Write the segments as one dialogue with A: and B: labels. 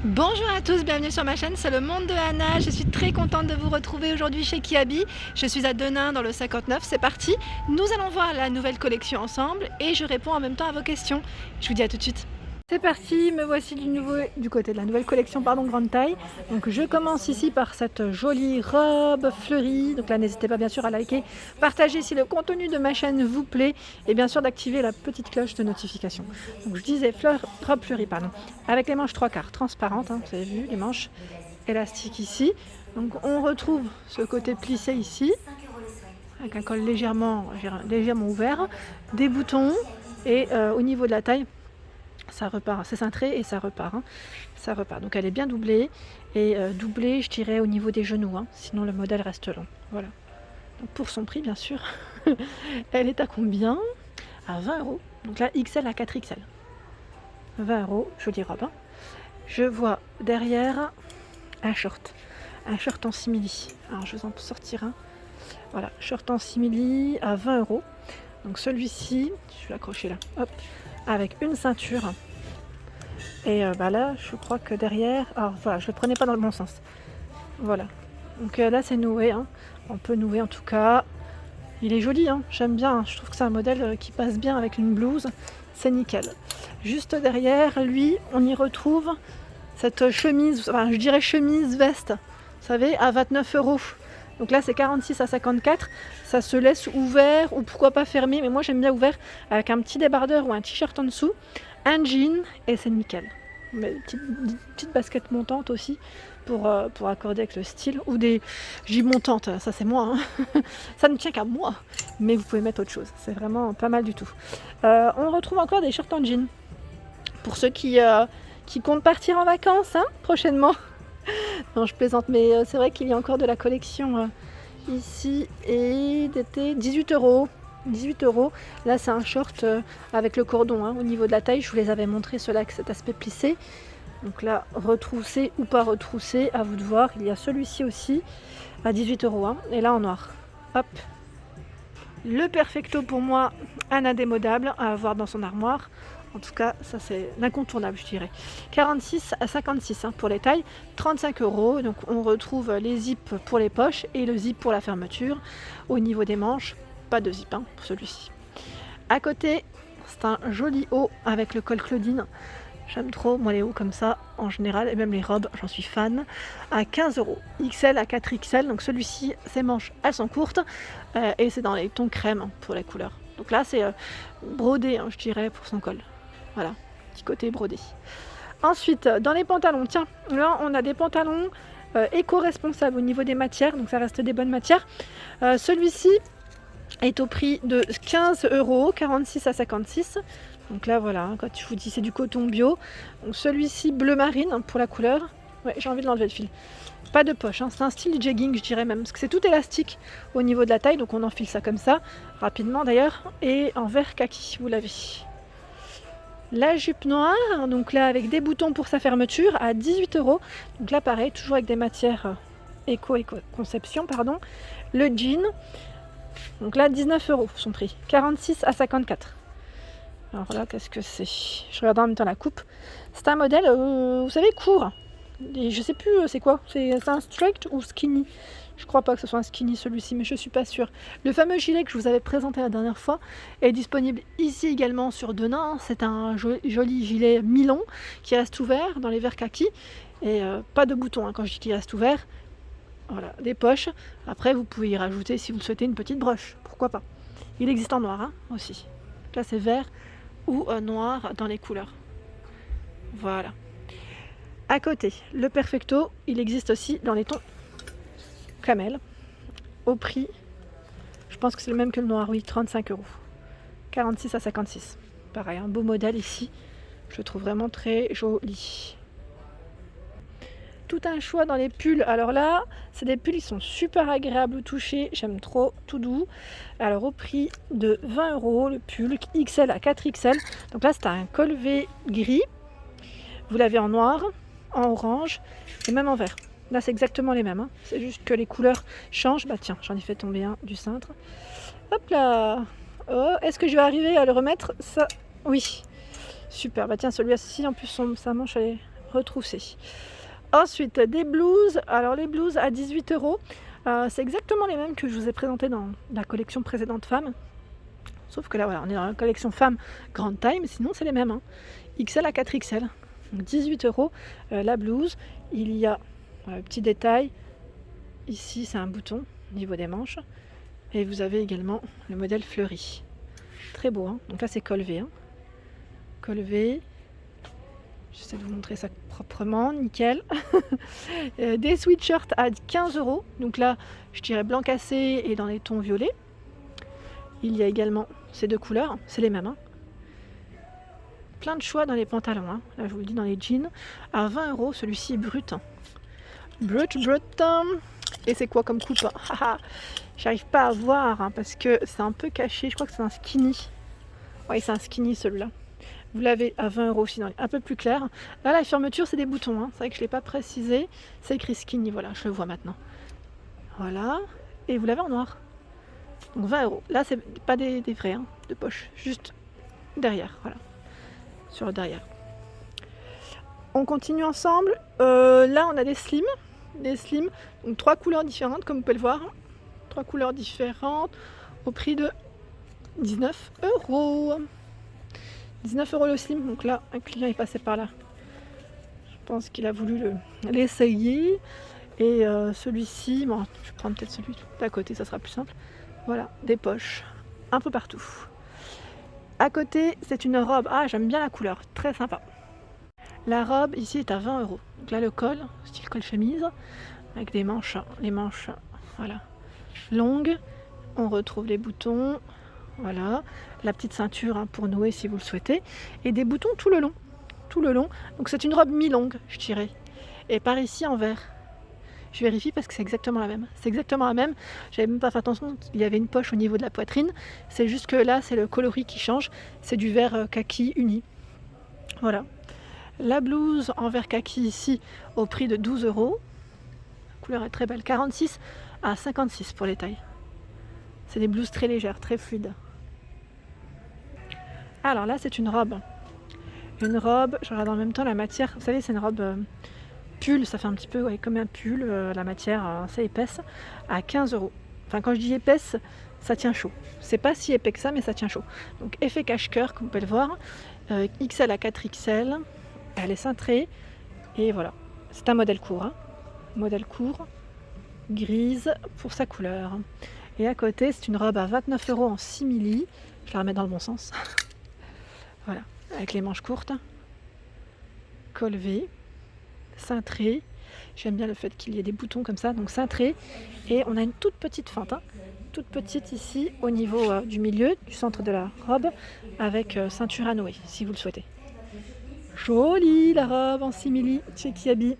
A: Bonjour à tous, bienvenue sur ma chaîne, c'est le monde de Anna. Je suis très contente de vous retrouver aujourd'hui chez Kiabi. Je suis à Denain dans le 59, c'est parti. Nous allons voir la nouvelle collection ensemble et je réponds en même temps à vos questions. Je vous dis à tout de suite. C'est parti, me voici du côté de la nouvelle collection grande taille. Donc je commence ici par cette jolie robe fleurie. Donc là n'hésitez pas bien sûr à liker, partager si le contenu de ma chaîne vous plaît et bien sûr d'activer la petite cloche de notification. Donc je disais robe fleurie pardon, avec les manches 3/4 transparentes, hein, vous avez vu les manches élastiques ici. Donc on retrouve ce côté plissé ici avec un col légèrement ouvert, des boutons et au niveau de la taille ça repart, c'est cintré et ça repart, hein. Ça repart. Donc elle est bien doublée et doublée je dirais au niveau des genoux, hein. Sinon le modèle reste long. Voilà. Donc pour son prix bien sûr, elle est à combien? À 20 €. Donc là XL à 4XL. 20 €, jolie robe, hein. Je vois derrière un short en simili. Alors je vais en sortir un. Voilà, short en simili à 20 €. Donc celui-ci, je vais l'accrocher là, hop, avec une ceinture. Et là, je crois que derrière, alors voilà, je le prenais pas dans le bon sens. Voilà. Donc là, c'est noué, hein. On peut nouer en tout cas. Il est joli, hein. J'aime bien. Hein. Je trouve que c'est un modèle qui passe bien avec une blouse. C'est nickel. Juste derrière, lui, on y retrouve cette chemise, enfin, je dirais chemise veste, vous savez, à 29 €. Donc là, c'est 46 à 54. Ça se laisse ouvert ou pourquoi pas fermé, mais moi j'aime bien ouvert avec un petit débardeur ou un t-shirt en dessous, un jean et c'est nickel. Mais petite basket montante aussi pour accorder avec le style ou des J montantes, ça c'est moi, hein. Ça ne tient qu'à moi, mais vous pouvez mettre autre chose, c'est vraiment pas mal du tout. On retrouve encore des shorts en jean pour ceux qui comptent partir en vacances, hein, prochainement. Non, je plaisante, mais c'est vrai qu'il y a encore de la collection ici et d'été 18 €. 18 €. Là, c'est un short avec le cordon, hein, au niveau de la taille. Je vous les avais montré ceux-là avec cet aspect plissé. Donc là, retroussé ou pas retroussé, à vous de voir. Il y a celui-ci aussi à 18 €, hein, et là en noir. Hop. Le perfecto pour moi, un indémodable à avoir dans son armoire. En tout cas, ça c'est l'incontournable, je dirais. 46 à 56 hein, pour les tailles, 35 €. Donc on retrouve les zips pour les poches et le zip pour la fermeture. Au niveau des manches, pas de zip hein, pour celui-ci. À côté, c'est un joli haut avec le col Claudine. J'aime trop, moi, les hauts comme ça, en général, et même les robes, j'en suis fan. À 15 €, XL à 4XL. Donc celui-ci, ses manches, elles sont courtes, et c'est dans les tons crème hein, pour les couleurs. Donc là, c'est brodé, hein, je dirais, pour son col. Voilà, petit côté brodé. Ensuite, dans les pantalons, tiens, là, on a des pantalons éco-responsables au niveau des matières, donc ça reste des bonnes matières. Celui-ci est au prix de 15 €, 46 à 56. Donc là voilà, hein, quand je vous dis c'est du coton bio. Donc celui-ci bleu marine hein, pour la couleur. Ouais, j'ai envie de l'enlever le fil. Pas de poche, hein. C'est un style jogging je dirais même, parce que c'est tout élastique au niveau de la taille, donc on enfile ça comme ça, rapidement d'ailleurs, et en vert kaki, vous l'avez. La jupe noire, donc là avec des boutons pour sa fermeture à 18 €. Donc là pareil, toujours avec des matières éco-conception, pardon. Le jean, donc là 19 € son prix, 46 à 54. Alors là, qu'est-ce que c'est? Je regarde en même temps la coupe. C'est un modèle, vous savez, court. Et je sais plus c'est quoi. C'est un straight ou skinny? Je crois pas que ce soit un skinny celui-ci, mais je suis pas sûre. Le fameux gilet que je vous avais présenté la dernière fois est disponible ici également sur Denain. C'est un joli gilet mi-long qui reste ouvert dans les verts kaki. Et pas de boutons hein, quand je dis qu'il reste ouvert. Voilà, des poches. Après, vous pouvez y rajouter si vous le souhaitez une petite broche. Pourquoi pas? Il existe en noir hein, aussi. Là, c'est vert ou noir dans les couleurs. Voilà. À côté, le perfecto, il existe aussi dans les tons camel. Au prix, je pense que c'est le même que le noir, oui, 35 €. 46 à 56. Pareil, un beau modèle ici. Je le trouve vraiment très joli. Tout un choix dans les pulls. Alors là, c'est des pulls, ils sont super agréables au toucher. J'aime trop, tout doux. Alors au prix de 20 € le pull XL à 4XL. Donc là, c'est un col V gris. Vous l'avez en noir, en orange et même en vert. Là, c'est exactement les mêmes. Hein. C'est juste que les couleurs changent. Bah tiens, j'en ai fait tomber un du cintre. Hop là. Oh, est-ce que je vais arriver à le remettre? Ça, oui. Super. Bah tiens, celui-ci, en plus, sa manche, elle est retroussés. Ensuite, des blouses. Alors les blouses à 18 euros, c'est exactement les mêmes que je vous ai présentés dans la collection précédente femmes. Sauf que là, voilà, on est dans la collection femmes grande taille, mais sinon c'est les mêmes. Hein. XL à 4XL. Donc 18 euros la blouse. Il y a un petit détail. Ici, c'est un bouton au niveau des manches. Et vous avez également le modèle fleuri. Très beau. Hein. Donc là, c'est col V. Hein. Col V. J'essaie de vous montrer ça proprement, nickel. Des sweatshirts à 15 euros. Donc là, je dirais blanc cassé et dans les tons violets. Il y a également ces deux couleurs, c'est les mêmes. Hein. Plein de choix dans les pantalons. Hein. Là, je vous le dis, dans les jeans. À 20 euros, celui-ci est brut. Hein. Brut. Et c'est quoi comme coupe? J'arrive pas à voir hein, parce que c'est un peu caché. Je crois que c'est un skinny. Oui, c'est un skinny celui-là. Vous l'avez à 20 euros sinon un peu plus clair. Là, la fermeture, c'est des boutons. Hein. C'est vrai que je ne l'ai pas précisé. C'est écrit skinny, voilà, je le vois maintenant. Voilà. Et vous l'avez en noir. Donc 20 euros. Là, c'est pas des vrais, hein, de poche. Juste derrière, voilà. Sur le derrière. On continue ensemble. Là, on a des slims. Des slims. Donc 3 couleurs différentes, comme vous pouvez le voir. 3 couleurs différentes au prix de 19 euros. 19 euros le slim, donc là un client est passé par là. Je pense qu'il a voulu l'essayer. Et celui-ci, bon, je vais prendre peut-être celui d'à côté, ça sera plus simple. Voilà, des poches un peu partout. À côté, c'est une robe. Ah, j'aime bien la couleur, très sympa. La robe ici est à 20 euros. Donc là, le col, style col chemise, avec des manches, les manches, voilà, longues. On retrouve les boutons. Voilà, la petite ceinture hein, pour nouer si vous le souhaitez. Et des boutons tout le long. Tout le long. Donc c'est une robe mi-longue, je dirais. Et par ici en vert. Je vérifie parce que c'est exactement la même. C'est exactement la même. J'avais même pas fait attention, il y avait une poche au niveau de la poitrine. C'est juste que là, c'est le coloris qui change. C'est du vert kaki uni. Voilà. La blouse en vert kaki ici au prix de 12 euros. La couleur est très belle. 46 à 56 pour les tailles. C'est des blouses très légères, très fluides. Alors là, c'est une robe. Une robe, je regarde en même temps la matière. Vous savez, c'est une robe pull, ça fait un petit peu ouais, comme un pull. La matière assez épaisse, à 15 euros. Enfin, quand je dis épaisse, ça tient chaud. C'est pas si épais que ça, mais ça tient chaud. Donc, effet cache-cœur, comme vous pouvez le voir. XL à 4XL. Elle est cintrée. Et voilà. C'est un modèle court. Hein. Modèle court, grise pour sa couleur. Et à côté, c'est une robe à 29 euros en simili. Je la remets dans le bon sens. Voilà, avec les manches courtes, col V, cintré. J'aime bien le fait qu'il y ait des boutons comme ça, donc cintré. Et on a une toute petite fente, hein, toute petite ici au niveau du milieu, du centre de la robe, avec ceinture à nouer, si vous le souhaitez. Jolie la robe en simili chez Kiabi.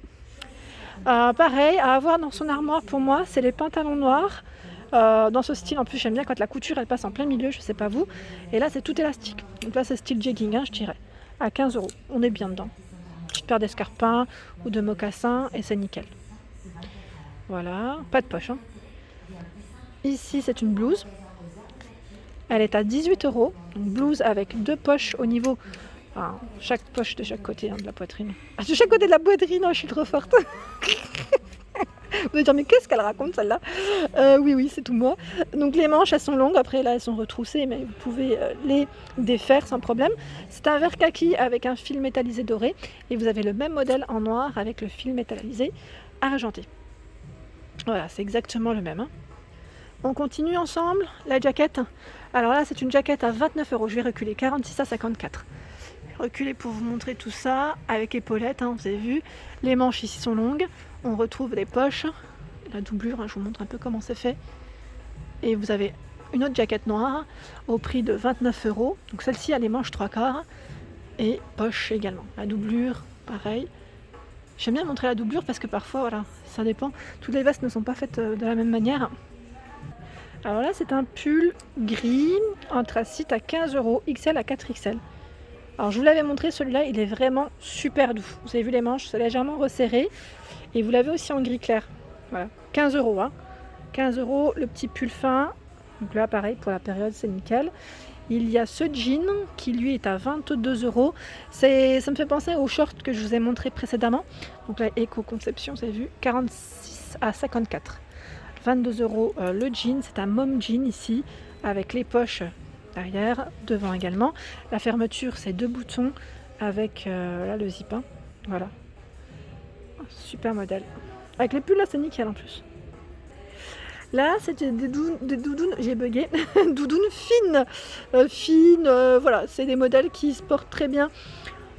A: Pareil, à avoir dans son armoire pour moi, c'est les pantalons noirs. Dans ce style, en plus j'aime bien quand la couture elle passe en plein milieu, je sais pas vous. Et là c'est tout élastique. Donc là c'est style jegging, hein, je dirais. À 15 euros, on est bien dedans. Petite paire d'escarpins ou de mocassins et c'est nickel. Voilà, pas de poche. Hein. Ici c'est une blouse. Elle est à 18 euros. Donc blouse avec 2 poches au niveau. Enfin, chaque poche de chaque côté hein, de la poitrine. Ah, de chaque côté de la poitrine, oh, je suis trop forte. Vous allez dire, mais qu'est-ce qu'elle raconte celle-là? Oui, c'est tout moi. Donc les manches, elles sont longues. Après, là, elles sont retroussées, mais vous pouvez les défaire sans problème. C'est un vert kaki avec un fil métallisé doré. Et vous avez le même modèle en noir avec le fil métallisé argenté. Voilà, c'est exactement le même. Hein. On continue ensemble. La jaquette. Alors là, c'est une jaquette à 29 euros. Je vais reculer. 46 à 54. Reculer pour vous montrer tout ça avec épaulettes, hein, vous avez vu. Les manches ici sont longues. On retrouve les poches, la doublure, hein, je vous montre un peu comment c'est fait. Et vous avez une autre jaquette noire au prix de 29 euros. Donc celle-ci a les manches 3/4 et poche également. La doublure, pareil. J'aime bien montrer la doublure parce que parfois, voilà, ça dépend. Toutes les vestes ne sont pas faites de la même manière. Alors là, c'est un pull gris anthracite à 15 euros, XL à 4XL. Alors je vous l'avais montré, celui-là il est vraiment super doux. Vous avez vu les manches, c'est légèrement resserré. Et vous l'avez aussi en gris clair. Voilà, 15 euros. Hein. 15 euros le petit pull fin. Donc là pareil, pour la période c'est nickel. Il y a ce jean qui lui est à 22 €. Ça me fait penser au short que je vous ai montré précédemment. Donc la éco-conception, vous avez vu, 46 à 54. 22 € le jean, c'est un mom jean ici, avec les poches derrière, devant également. La fermeture, c'est 2 boutons avec là le zip. Hein. Voilà. Super modèle. Avec les pulls là, c'est nickel en plus. Là, c'était des doudounes, j'ai bugué, doudounes fines. Voilà, c'est des modèles qui se portent très bien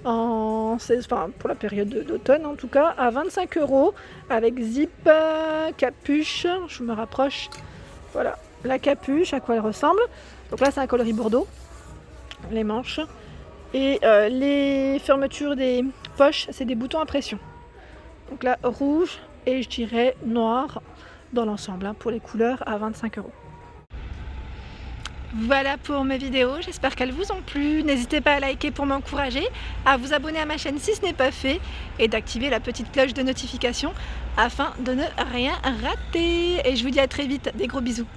A: pour la période d'automne en tout cas, à 25 € avec zip, capuche, je me rapproche, voilà, la capuche, à quoi elle ressemble. Donc là, c'est un coloris bordeaux, les manches, et les fermetures des poches, c'est des boutons à pression. Donc là, rouge et je dirais noir dans l'ensemble, hein, pour les couleurs à 25 €. Voilà pour mes vidéos, j'espère qu'elles vous ont plu. N'hésitez pas à liker pour m'encourager, à vous abonner à ma chaîne si ce n'est pas fait et d'activer la petite cloche de notification afin de ne rien rater. Et je vous dis à très vite, des gros bisous.